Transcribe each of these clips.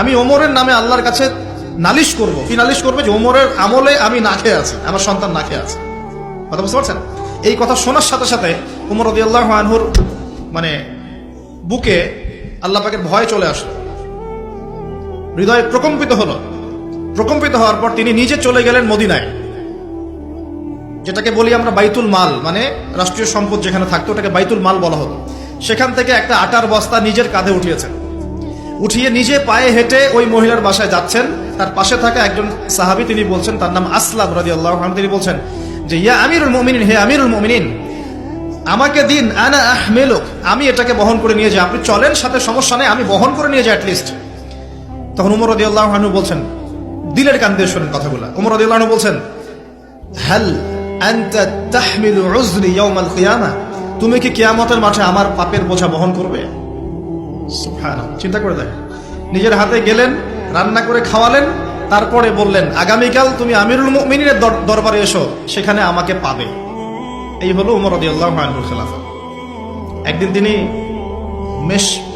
আমি ওমরের নামে আল্লাহর কাছে নালিশ করব। কি নালিশ করবে? যে ওমরের আমলে আমি না খেয়ে আছি, আমার সন্তান না খেয়ে আছে। কথা বুঝতে পারছেন? এই কথা শোনার সাথে সাথে উমর রাদিয়াল্লাহু আনহুর মানে বুকে আল্লাহ পাকের ভয় চলে আসলো, হৃদয় প্রকম্পিত হলো। প্রকম্পিত হওয়ার পর তিনি নিজে চলে গেলেন মদিনায়, যেটাকে বলি আমরা বাইতুল মাল, মানে রাষ্ট্রীয় সম্পদ যেখানে থাকতো ওটাকে বাইতুল মাল বলা হতো। সেখান থেকে একটা আটার বস্তা নিজের কাঁধে উঠিয়েছেন, উঠিয়ে নিজে পায়ে হেঁটে ওই মহিলার বাসায় যাচ্ছেন। তার পাশে থাকা একজন সাহাবী, তিনি বলছেন, তার নাম আসলাম রাদিয়াল্লাহু আনহু, তিনি বলছেন যে ইয়া আমিরুল মুমিনিন, হে আমিরুল মুমিনিন, আমাকে দিন, আনা আহমিলুক, আমি এটাকে বহন করে নিয়ে যাই। আপনি চলেন সাথে, সমস্যা নেই, আমি বহন করে নিয়ে যাই অ্যাটলিস্ট। তখন উমর রাদিয়াল্লাহু আনহু বলছেন, দিলের কান দিয়ে শোনেন কথাগুলো, উমর রাদিয়াল্লাহু আনহু বলছেন, হাল আনতা তাহমিলু উযরি ইয়াউমাল কিয়ামা, তুমি কি কিয়ামতের মাঠে আমার পাপের বোঝা বহন করবে? সুবহানাল্লাহ, চিন্তা করে দেখেন। নিজের হাতে গেলেন, রান্না করে খাওয়ালেন, তারপরে বললেন আগামীকাল তুমি আমিরুল মুমিনিনের দরবারে এসো, সেখানে আমাকে পাবে। এই হলো উমর রাদিয়াল্লাহু আনহুর খেলাফত। একদিন তিনি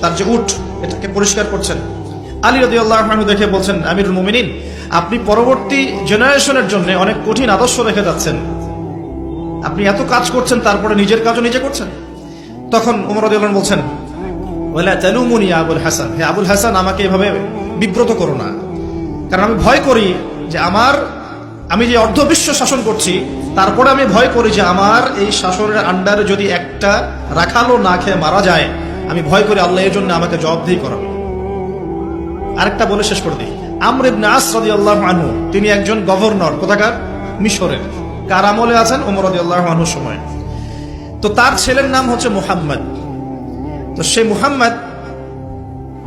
তার যে উট, এটাকে পরিষ্কার করছেন। আলী রাদিয়াল্লাহু আনহু দেখে বলছেন, আমিরুল মুমিনিন, আপনি পরবর্তী জেনারেশনের জন্য অনেক কঠিন আদর্শ রেখে যাচ্ছেন। আপনি এত কাজ করছেন, তারপরে নিজের কাজও নিজে করছেন। তখন উমর রাদিয়াল্লাহু আনহু বলছেন, ওয়ালা তালুমুনি ইয়া আবুল হাসান, হে আবুল হাসান, আমাকে এভাবে বিব্রত করো না, কারণ আমি ভয় করি যে আমি যে অর্ধবিশ্ব শাসন করছি, তারপরে আমি ভয় করি যে আমার এই শাসনের আন্ডারে যদি একটা রাখালও না খেয়ে মারা যায়, আমি ভয় করি আল্লাহ এর জন্য আমাকে জবাবদিহি করাবে। আরেকটা বলে শেষ করে দিই, আমর ইবনে আস রাদিয়াল্লাহু আনহু, তিনি একজন গভর্নর, কোথাকার? মিশরের। কার আমলে আছেন? ওমর রাদিয়াল্লাহু আনহুর সময়। তো তার ছেলের নাম হচ্ছে মুহাম্মদ। তো সেই মুহাম্মদ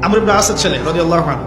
আমর ইবনে আসের ছেলে রাদিয়াল্লাহু আনহু।